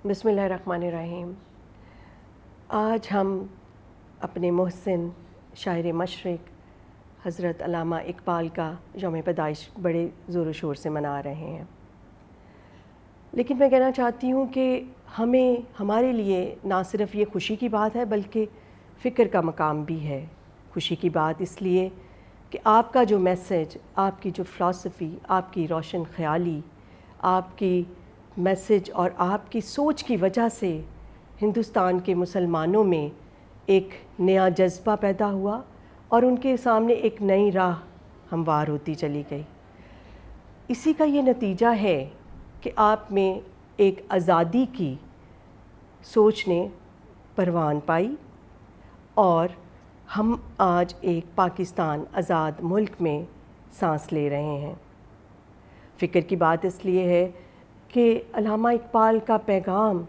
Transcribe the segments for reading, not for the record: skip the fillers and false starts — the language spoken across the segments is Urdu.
بسم اللہ الرحمن الرحیم. آج ہم اپنے محسن شاعر مشرق حضرت علامہ اقبال کا یوم پیدائش بڑے زور و شور سے منا رہے ہیں. لیکن میں کہنا چاہتی ہوں کہ ہمارے لیے نہ صرف یہ خوشی کی بات ہے بلکہ فکر کا مقام بھی ہے. خوشی کی بات اس لیے کہ آپ کا جو میسج، آپ کی جو فلسفی، آپ کی روشن خیالی، آپ کی میسج اور آپ کی سوچ کی وجہ سے ہندوستان کے مسلمانوں میں ایک نیا جذبہ پیدا ہوا اور ان کے سامنے ایک نئی راہ ہموار ہوتی چلی گئی. اسی کا یہ نتیجہ ہے کہ آپ میں ایک آزادی کی سوچ نے پروان پائی اور ہم آج ایک پاکستان آزاد ملک میں سانس لے رہے ہیں. فکر کی بات اس لیے ہے کہ علامہ اقبال کا پیغام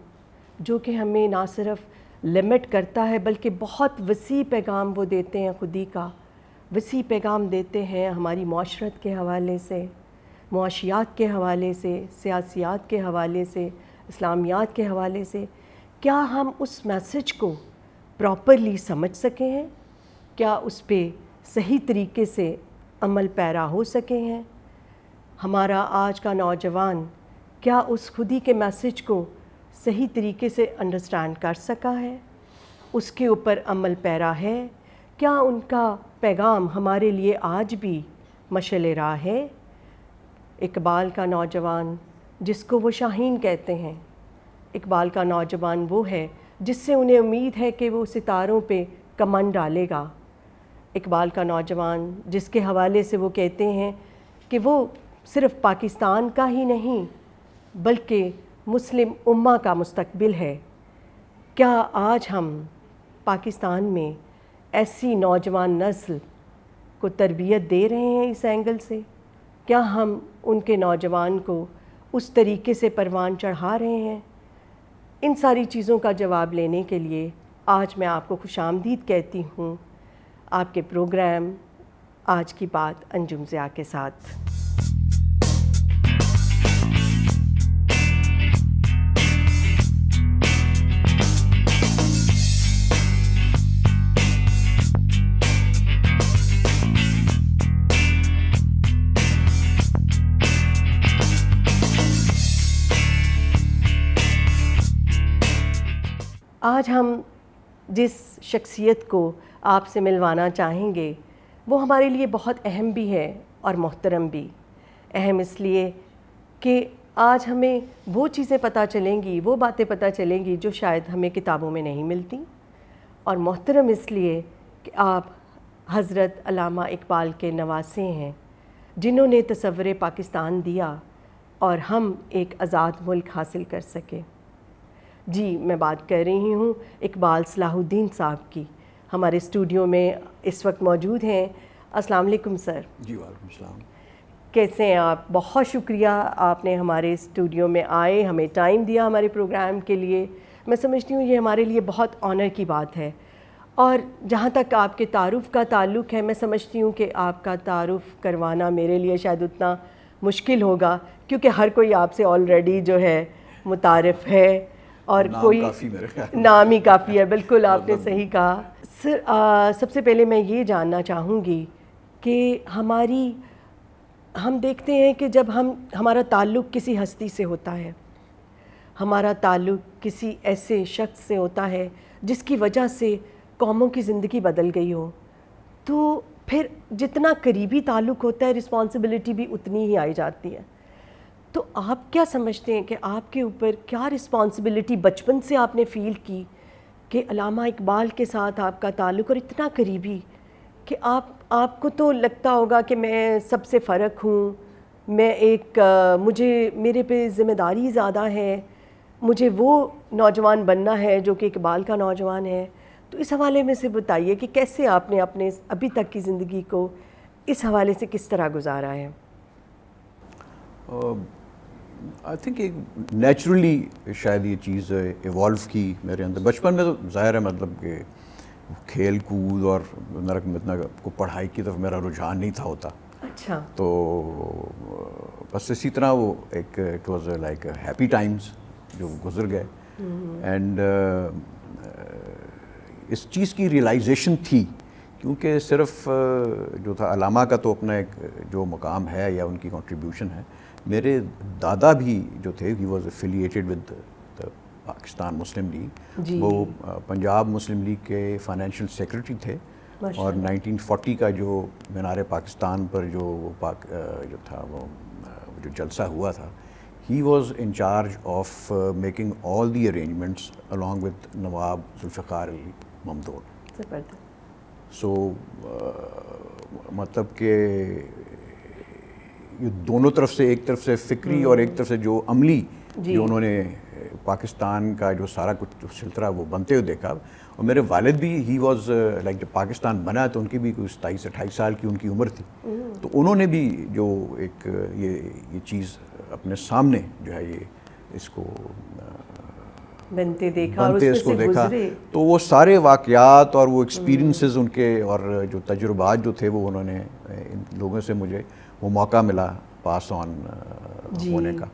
جو کہ ہمیں نہ صرف لمٹ کرتا ہے بلکہ بہت وسیع پیغام وہ دیتے ہیں، خودی کا وسیع پیغام دیتے ہیں ہماری معاشرت کے حوالے سے، معاشیات کے حوالے سے، سیاسیات کے حوالے سے، اسلامیات کے حوالے سے. کیا ہم اس میسج کو پراپرلی سمجھ سکے ہیں؟ کیا اس پہ صحیح طریقے سے عمل پیرا ہو سکے ہیں؟ ہمارا آج کا نوجوان کیا اس خودی کے میسج کو صحیح طریقے سے انڈرسٹینڈ کر سکا ہے؟ اس کے اوپر عمل پیرا ہے؟ کیا ان کا پیغام ہمارے لیے آج بھی مشعل راہ ہے؟ اقبال کا نوجوان جس کو وہ شاہین کہتے ہیں، اقبال کا نوجوان وہ ہے جس سے انہیں امید ہے کہ وہ ستاروں پہ کمند ڈالے گا. اقبال کا نوجوان جس کے حوالے سے وہ کہتے ہیں کہ وہ صرف پاکستان کا ہی نہیں بلکہ مسلم امہ کا مستقبل ہے. کیا آج ہم پاکستان میں ایسی نوجوان نسل کو تربیت دے رہے ہیں اس اینگل سے؟ کیا ہم ان کے نوجوان کو اس طریقے سے پروان چڑھا رہے ہیں؟ ان ساری چیزوں کا جواب لینے کے لیے آج میں آپ کو خوش آمدید کہتی ہوں آپ کے پروگرام آج کی بات انجم ضیاء کے ساتھ. آج ہم جس شخصیت کو آپ سے ملوانا چاہیں گے وہ ہمارے لیے بہت اہم بھی ہے اور محترم بھی. اہم اس لیے کہ آج ہمیں وہ چیزیں پتہ چلیں گی، وہ باتیں پتہ چلیں گی جو شاید ہمیں کتابوں میں نہیں ملتی، اور محترم اس لیے کہ آپ حضرت علامہ اقبال کے نواسے ہیں جنہوں نے تصور پاکستان دیا اور ہم ایک آزاد ملک حاصل کر سکے. جی، میں بات کر رہی ہوں اقبال صلاح الدین صاحب کی. ہمارے اسٹوڈیو میں اس وقت موجود ہیں. السلام علیکم سر. جی وعلیکم السلام. کیسے ہیں آپ؟ بہت شکریہ آپ نے ہمارے اسٹوڈیو میں آئے، ہمیں ٹائم دیا ہمارے پروگرام کے لیے. میں سمجھتی ہوں یہ ہمارے لیے بہت آنر کی بات ہے. اور جہاں تک آپ کے تعارف کا تعلق ہے، میں سمجھتی ہوں کہ آپ کا تعارف کروانا میرے لیے شاید اتنا مشکل ہوگا کیونکہ ہر کوئی آپ سے آلریڈی جو ہے متعارف ہے اور کوئی نام ہی کافی ہے. بالکل آپ نے صحیح کہا. سر سب سے پہلے میں یہ جاننا چاہوں گی کہ ہم دیکھتے ہیں کہ جب ہمارا تعلق کسی ہستی سے ہوتا ہے، ہمارا تعلق کسی ایسے شخص سے ہوتا ہے جس کی وجہ سے قوموں کی زندگی بدل گئی ہو، تو پھر جتنا قریبی تعلق ہوتا ہے رسپانسبلٹی بھی اتنی ہی آئی جاتی ہے. تو آپ کیا سمجھتے ہیں کہ آپ کے اوپر کیا رسپانسبلٹی بچپن سے آپ نے فیل کی کہ علامہ اقبال کے ساتھ آپ کا تعلق اور اتنا قریبی کہ آپ کو تو لگتا ہوگا کہ میں سب سے فرق ہوں، میں میرے پہ ذمہ داری زیادہ ہے، مجھے وہ نوجوان بننا ہے جو کہ اقبال کا نوجوان ہے. تو اس حوالے میں سے بتائیے کہ کیسے آپ نے اپنے ابھی تک کی زندگی کو اس حوالے سے کس طرح گزارا ہے؟ آئی تھنک ایک نیچرلی شاید یہ چیز ایوالو کی میرے اندر. بچپن میں تو ظاہر ہے مطلب کہ کھیل کود اور اتنا کو پڑھائی کی طرف میرا رجحان نہیں تھا ہوتا. اچھا. تو بس اسی طرح وہ ایک it was like happy Times جو گزر گئے. اینڈ اس چیز کی ریئلائزیشن تھی کیونکہ صرف جو تھا علامہ کا تو اپنا ایک جو مقام ہے یا ان کی کنٹریبیوشن ہے. میرے دادا بھی جو تھے he was affiliated with Pakistan Muslim league. وہ پنجاب مسلم لیگ کے فائنینشیل سیکرٹری تھے اور 1940 کا جو مینار پاکستان پر جو تھا وہ جو جلسہ ہوا تھا, he was in charge of making all the arrangements along with نواب ذوالفقار علی ممدوح. سو مطلب کہ یہ دونوں طرف سے, ایک طرف سے فکری اور ایک طرف سے جو عملی جو انہوں نے پاکستان کا جو سارا کچھ سلسلہ وہ بنتے ہوئے دیکھا. اور میرے والد بھی ہی واز لائک جب پاکستان بنا تو ان کی بھی کوئی 27-28 سال کی ان کی عمر تھی, تو انہوں نے بھی جو ایک یہ چیز اپنے سامنے جو ہے یہ اس کو بنتے اس کو دیکھا, تو وہ سارے واقعات اور وہ ایکسپیرینسز ان کے اور جو تجربات جو تھے وہ انہوں نے ان لوگوں سے مجھے وہ موقع ملا پاس آن ہونے کا.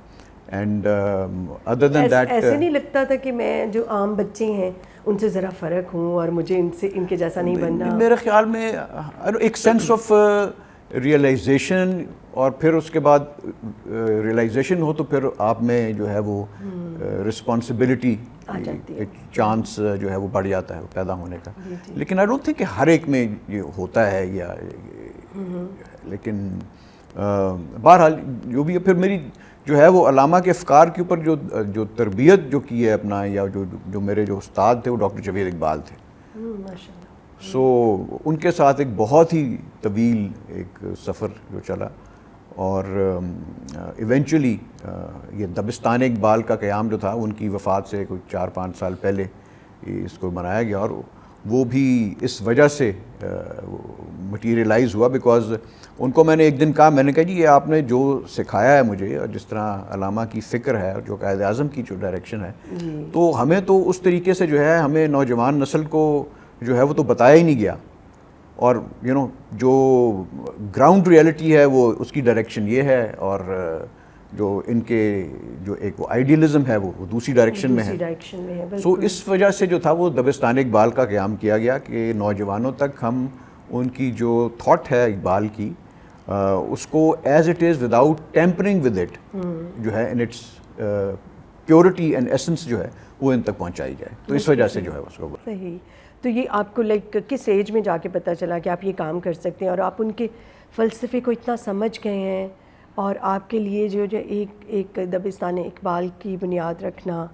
اینڈ ادر دین دیٹ ایسے نہیں لگتا تھا کہ میں جو عام بچے ہیں ان سے ذرا فرق ہوں اور مجھے ان کے جیسا نہیں بننا؟ میرے خیال میں ایک سینس آف ریئلائزیشن, اور پھر اس کے بعد ریئلائزیشن ہو تو پھر آپ میں جو ہے وہ رسپانسبلٹی چانس جو ہے وہ بڑھ جاتا ہے پیدا ہونے کا. لیکن آئی ڈونٹ تھنک کہ ہر ایک میں یہ ہوتا ہے یا لیکن بہرحال جو بھی ہے. پھر میری جو ہے وہ علامہ کے افکار کے اوپر جو تربیت جو کی ہے اپنا, یا جو میرے جو استاد تھے وہ ڈاکٹر جاوید اقبال تھے. سو ان کے ساتھ ایک بہت ہی طویل ایک سفر جو چلا, اور ایونچولی یہ دبستان اقبال کا قیام جو تھا ان کی وفات سے کوئی 4-5 سال پہلے اس کو بنایا گیا, اور وہ بھی اس وجہ سے مٹیریلائز ہوا بیکاز ان کو میں نے ایک دن کہا, میں نے کہا جی یہ آپ نے جو سکھایا ہے مجھے اور جس طرح علامہ کی فکر ہے اور جو قائد اعظم کی جو ڈائریکشن ہے, تو ہمیں تو اس طریقے سے جو ہے ہمیں نوجوان نسل کو جو ہے وہ تو بتایا ہی نہیں گیا, اور جو گراؤنڈ ریئلٹی ہے وہ اس کی ڈائریکشن یہ ہے, اور جو ان کے جو ایک وہ آئیڈیلزم ہے وہ دوسری ڈائریکشن میں ہے. سو اس وجہ سے جو تھا وہ دبستان اقبال کا قیام کیا گیا کہ نوجوانوں تک ہم ان کی جو تھاٹ ہے اقبال کی اس کو as it is without tampering with it جو ہے in its purity and essence جو ہے وہ ان تک پہنچائی جائے. تو اس وجہ سے جو ہے اس کو صحیح. تو یہ آپ کو لائک کس ایج میں جا کے پتہ چلا کہ آپ یہ کام کر سکتے ہیں اور آپ ان کے فلسفے کو اتنا سمجھ گئے ہیں, اور آپ کے لیے جو ایک دبستان اقبال کی بنیاد رکھنا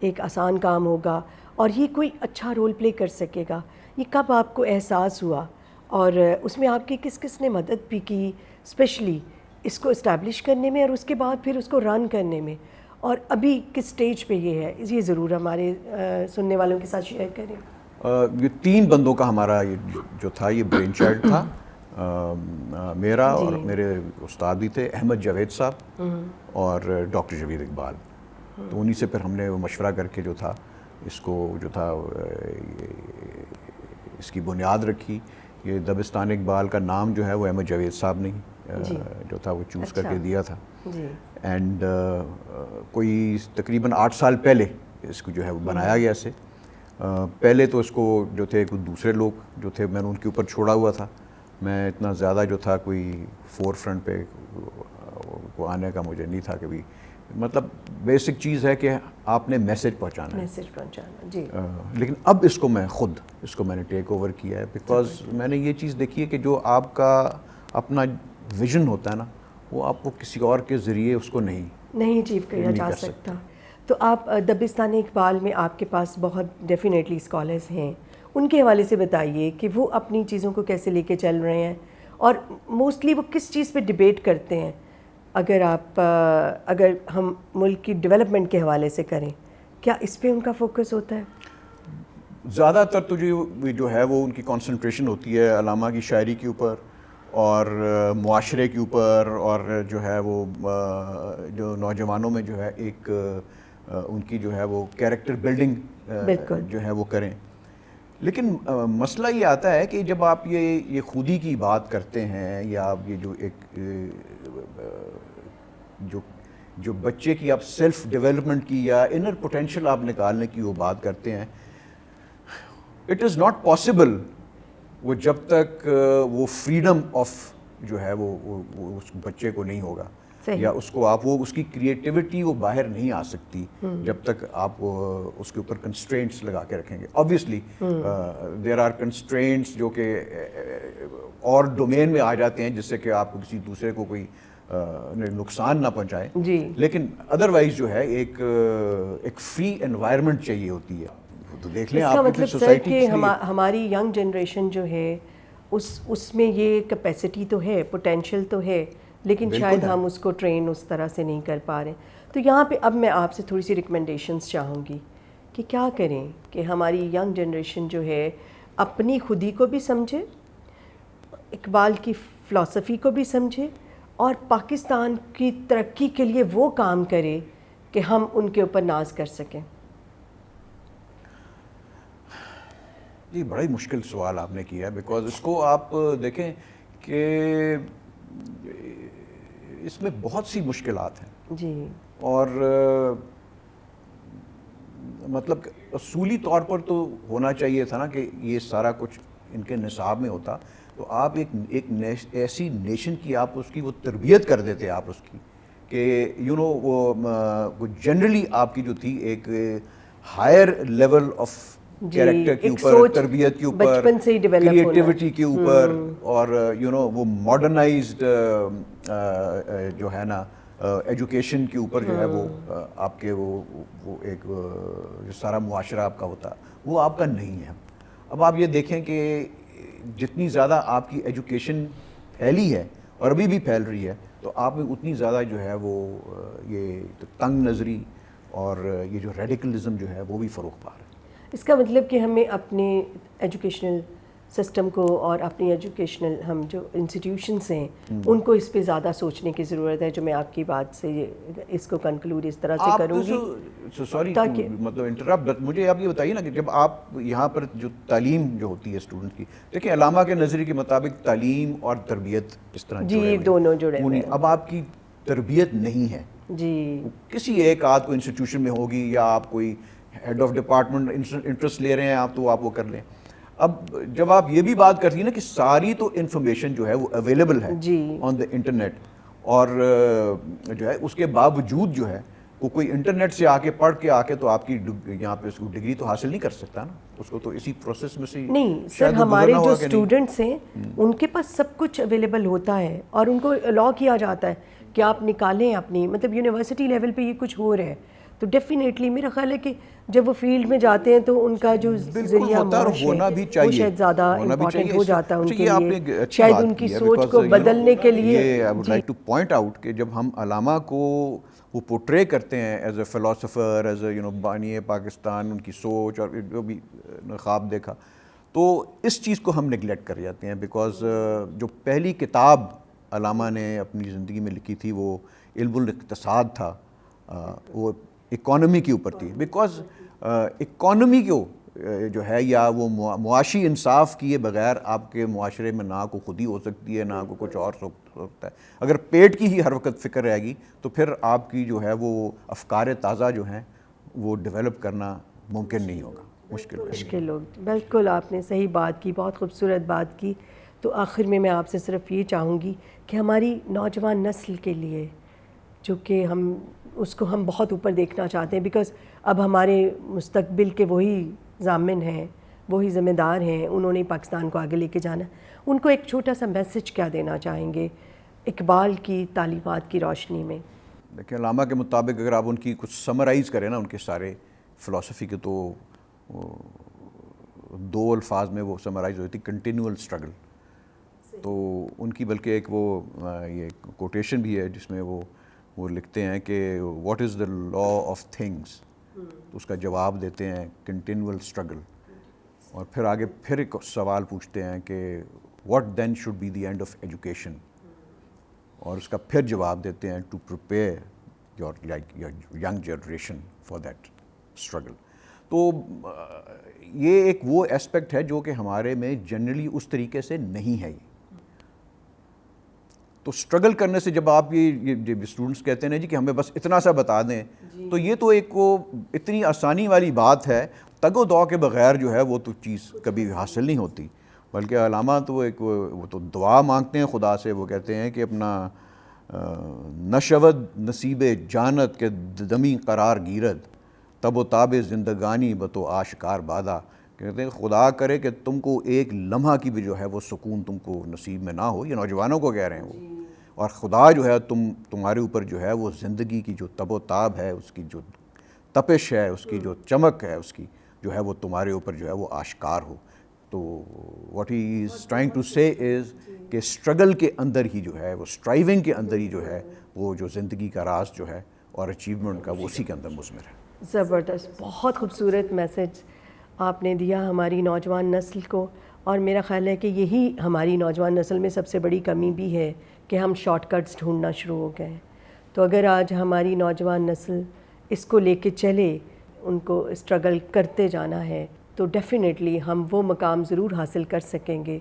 ایک آسان کام ہوگا اور یہ کوئی اچھا رول پلے کر سکے گا, یہ کب آپ کو احساس ہوا اور اس میں آپ کی کس نے مدد بھی کی اسپیشلی اس کو اسٹیبلش کرنے میں اور اس کے بعد پھر اس کو رن کرنے میں, اور ابھی کس سٹیج پہ یہ ہے, یہ ضرور ہمارے سننے والوں کے ساتھ شیئر کریں. یہ 3 بندوں کا ہمارا یہ جو تھا یہ برین چائلڈ تھا, میرا اور میرے استاد بھی تھے احمد جاوید صاحب اور ڈاکٹر جاوید اقبال. تو انہی سے پھر ہم نے وہ مشورہ کر کے جو تھا اس کو جو تھا اس کی بنیاد رکھی. یہ دبستان اقبال کا نام جو ہے وہ احمد جاوید صاحب نے جو تھا وہ چوز کر کے دیا تھا. اینڈ کوئی تقریباً 8 سال پہلے اس کو جو ہے وہ بنایا گیا سے. پہلے تو اس کو جو تھے کچھ دوسرے لوگ جو تھے میں نے ان کے اوپر چھوڑا ہوا تھا, میں اتنا زیادہ جو تھا کوئی فور فرنٹ پہ کو آنے کا مجھے نہیں تھا. کہ بھی مطلب بیسک چیز ہے کہ آپ نے میسج پہنچانا جی. لیکن اب اس کو میں خود اس کو میں نے ٹیک اوور کیا ہے بیکاز میں نے یہ چیز دیکھی ہے کہ جو آپ کا اپنا ویژن ہوتا ہے نا وہ آپ کو کسی اور کے ذریعے اس کو نہیں اچیو کیا جا سکتا. تو آپ دبستان اقبال میں آپ کے پاس بہت ڈیفینیٹلی اسکالرس ہیں, ان کے حوالے سے بتائیے کہ وہ اپنی چیزوں کو کیسے لے کے چل رہے ہیں اور موسٹلی وہ کس چیز پہ ڈبیٹ کرتے ہیں. اگر ہم ملک کی ڈیولپمنٹ کے حوالے سے کریں, کیا اس پہ ان کا فوکس ہوتا ہے؟ زیادہ تر تو جو ہے وہ ان کی کنسنٹریشن ہوتی ہے علامہ کی شاعری کے اوپر اور معاشرے کے اوپر, اور جو ہے وہ جو نوجوانوں میں جو ہے ایک ان کی جو ہے وہ کیریکٹر بلڈنگ جو ہے وہ کریں. لیکن مسئلہ یہ آتا ہے کہ جب آپ یہ خودی کی بات کرتے ہیں یا آپ یہ جو ایک جو بچے کی آپ سیلف ڈیولپمنٹ کی یا انر پوٹینشیل آپ نکالنے کی وہ بات کرتے ہیں, اٹ از ناٹ پاسبل وہ جب تک وہ فریڈم آف جو ہے وہ اس بچے کو نہیں ہوگا, یا اس کو آپ وہ اس کی کریٹیوٹی وہ باہر نہیں آ سکتی جب تک آپ اس کے اوپر کنسٹرینٹس لگا کے رکھیں گے. آبویسلی دیر آر کنسٹرینٹس جو کہ اور ڈومین میں آ جاتے ہیں جس سے کہ آپ کسی دوسرے کو کوئی نقصان نہ پہنچائے, لیکن ادروائز جو ہے ایک فری انوائرمنٹ چاہیے ہوتی ہے. تو دیکھ لیں اس کا آپ مطلب سر کہ ہماری ینگ جنریشن جو ہے اس میں یہ کیپیسٹی تو ہے, پوٹینشیل تو ہے, لیکن شاید ہم اس کو ٹرین اس طرح سے نہیں کر پا رہے. تو یہاں پہ اب میں آپ سے تھوڑی سی ریکمنڈیشنز چاہوں گی کہ کیا کریں کہ ہماری ینگ جنریشن جو ہے اپنی خودی کو بھی سمجھے, اقبال کی فلسفی کو بھی سمجھے, اور پاکستان کی ترقی کے لیے وہ کام کرے کہ ہم ان کے اوپر ناز کر سکیں. یہ بڑا ہی مشکل سوال آپ نے کیا ہے, بیکاز اس کو آپ دیکھیں کہ اس میں بہت سی مشکلات ہیں جی, اور مطلب اصولی طور پر تو ہونا چاہیے تھا نا کہ یہ سارا کچھ ان کے نصاب میں ہوتا, تو آپ ایک ایسی نیشن کی آپ اس کی وہ تربیت کر دیتے آپ اس کی کہ یو نو وہ جنرلی آپ کی جو تھی ایک ہائر لیول آف کیریکٹر کے اوپر, تربیت کے اوپر, کریٹیوٹی کے اوپر, اور یو نو وہ ماڈرنائزڈ جو ہے نا ایجوکیشن کے اوپر جو ہے وہ آپ کے وہ ایک جو سارا معاشرہ آپ کا ہوتا وہ آپ کا نہیں ہے. اب آپ یہ دیکھیں کہ جتنی زیادہ آپ کی ایجوکیشن پھیلی ہے اور ابھی بھی پھیل رہی ہے, تو آپ میں اتنی زیادہ جو ہے وہ یہ تنگ نظری اور یہ جو ریڈیکلزم جو ہے وہ بھی فروغ پا رہا ہے. اس کا مطلب کہ ہمیں اپنے ایجوکیشنل سسٹم کو اور اپنی ایجوکیشنل ہم جو انسٹیٹیوشنس ہیں ان کو اس پہ زیادہ سوچنے کی ضرورت ہے, جو میں آپ کی بات سے اس کو کنکلوڈ اس طرح سے کروں گی. سوری مطلب انٹرپٹ, مجھے آپ یہ بتائیے نا کہ جب آپ یہاں پر جو تعلیم جو ہوتی ہے اسٹوڈنٹ کی, دیکھیں علامہ کے نظریے کے مطابق تعلیم اور تربیت اس طرح جی دونوں جڑے ہوئے ہیں. اب آپ کی تربیت نہیں ہے جی, کسی ایک آدھ کو انسٹیٹیوشن میں ہوگی, یا آپ کوئی ہیڈ آف ڈپارٹمنٹ انٹرسٹ لے رہے ہیں آپ, تو آپ وہ کر لیں. اب جب آپ یہ بھی بات کرتی ہیں نا کہ ساری تو انفارمیشن جو ہے وہ اویلیبل ہے آن دا انٹرنیٹ, اور جو ہے اس کے باوجود جو ہے وہ کوئی انٹرنیٹ سے آ کے پڑھ کے آ کے تو آپ کی یہاں پہ اس کو ڈگری تو حاصل نہیں کر سکتا نا, اس کو تو اسی پروسیس میں سے نہیں. سر ہمارے جو اسٹوڈنٹس ہیں ان کے پاس سب کچھ اویلیبل ہوتا ہے اور ان کو الاؤ کیا جاتا ہے کہ آپ نکالیں اپنی, مطلب یونیورسٹی لیول پہ یہ کچھ ہو رہا ہے, تو ڈیفینیٹلی میرا خیال ہے کہ جب وہ فیلڈ میں جاتے ہیں تو ان کا جو ذریعہ معاش ہے وہ شاید زیادہ امپورٹنٹ ہو جاتا ہے ان کے لیے, شاید ان کی سوچ کو بدلنے کے لیے. I would like to point out کہ جب ہم علامہ کو وہ پورٹرے کرتے ہیں as a philosopher, as a you know بانی پاکستان, ان کی سوچ اور جو بھی خواب دیکھا, تو اس چیز کو ہم نگلیکٹ کر جاتے ہیں, بیکاز جو پہلی کتاب علامہ نے اپنی زندگی میں لکھی تھی وہ علم الاقتصاد تھا, وہ اکانومی کے اوپر تھی. بیکاز اکانومی کو جو ہے یا وہ معاشی انصاف کیے بغیر آپ کے معاشرے میں نہ کو خودی ہو سکتی ہے, نہ کو کچھ اور سکتا ہے. اگر پیٹ کی ہی ہر وقت فکر رہے گی تو پھر آپ کی جو ہے وہ افکار تازہ جو ہیں وہ ڈیولپ کرنا ممکن نہیں ہوگا, مشکل ہوگا. بالکل آپ نے صحیح بات کی, بہت خوبصورت بات کی. تو آخر میں آپ سے صرف یہ چاہوں گی کہ ہماری نوجوان نسل کے لیے, جو کہ اس کو ہم بہت اوپر دیکھنا چاہتے ہیں, بیکاز اب ہمارے مستقبل کے وہی ضامن ہیں, وہی ذمہ دار ہیں, انہوں نے پاکستان کو آگے لے کے جانا. ان کو ایک چھوٹا سا میسج کیا دینا چاہیں گے اقبال کی تعلیمات کی روشنی میں؟ دیکھیں علامہ کے مطابق اگر آپ ان کی کچھ سمرائز کریں نا ان کے سارے فلسفی کے, تو 2 الفاظ میں وہ سمرائز ہوئی تھی, کنٹینیول اسٹرگل. تو ان کی بلکہ ایک وہ یہ کوٹیشن بھی ہے جس میں وہ لکھتے ہیں کہ what is the law of things, تو اس کا جواب دیتے ہیں کنٹینیول اسٹرگل. اور پھر آگے پھر ایک سوال پوچھتے ہیں کہ what then should be the end of education, اور اس کا پھر جواب دیتے ہیں to prepare your young generation for that struggle. تو یہ ایک وہ اسپیکٹ ہے جو کہ ہمارے میں جنرلی اس طریقے سے نہیں ہے. تو اسٹرگل کرنے سے جب آپ یہ اسٹوڈنٹس کہتے ہیں جی کہ ہمیں بس اتنا سا بتا دیں, تو یہ تو ایک وہ اتنی آسانی والی بات ہے, تگ و دو کے بغیر جو ہے وہ تو چیز کبھی حاصل نہیں ہوتی. بلکہ علامہ تو ایک وہ تو دعا مانگتے ہیں خدا سے, وہ کہتے ہیں کہ اپنا نشود نصیب جانت کے دمی قرار گیرد تب و تاب زندگانی بتو آشکار بادا. کہتے ہیں خدا کرے کہ تم کو ایک لمحہ کی بھی جو ہے وہ سکون تم کو نصیب میں نہ ہو. یہ نوجوانوں کو کہہ رہے ہیں وہ, اور خدا جو ہے تمہارے اوپر جو ہے وہ زندگی کی جو تب و تاب ہے, اس کی جو تپش ہے, اس کی جو چمک ہے, اس کی جو ہے وہ تمہارے اوپر جو ہے وہ آشکار ہو. تو what he is trying to say is کہ اسٹرگل کے اندر ہی جو ہے وہ اسٹرائیونگ کے اندر ہی جو ہے وہ جو زندگی کا راز جو ہے اور اچیومنٹ کا وہ اسی کے اندر مضمر ہے. زبردست, بہت خوبصورت میسج آپ نے دیا ہماری نوجوان نسل کو, اور میرا خیال ہے کہ یہی ہماری نوجوان نسل میں سب سے بڑی کمی بھی ہے کہ ہم شارٹ کٹس ڈھونڈنا شروع ہو گئے ہیں. تو اگر آج ہماری نوجوان نسل اس کو لے کے چلے, ان کو اسٹرگل کرتے جانا ہے, تو ڈیفینیٹلی ہم وہ مقام ضرور حاصل کر سکیں گے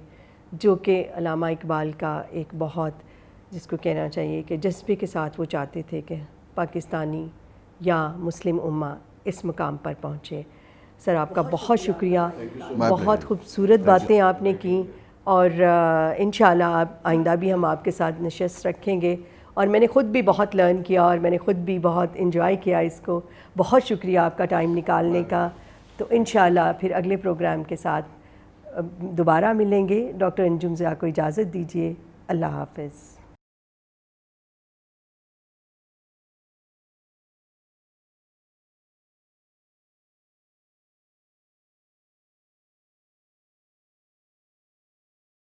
جو کہ علامہ اقبال کا ایک بہت, جس کو کہنا چاہیے کہ جذبے کے ساتھ وہ چاہتے تھے کہ پاکستانی یا مسلم امہ اس مقام پر پہنچے. سر آپ کا بہت شکریہ, بہت خوبصورت باتیں آپ نے کی, اور انشاءاللہ آپ آئندہ بھی ہم آپ کے ساتھ نشست رکھیں گے. اور میں نے خود بھی بہت لرن کیا, اور میں نے خود بھی بہت انجوائے کیا اس کو. بہت شکریہ آپ کا ٹائم نکالنے کا. تو انشاءاللہ پھر اگلے پروگرام کے ساتھ دوبارہ ملیں گے. ڈاکٹر انجم ضیاء کو اجازت دیجیے. اللہ حافظ.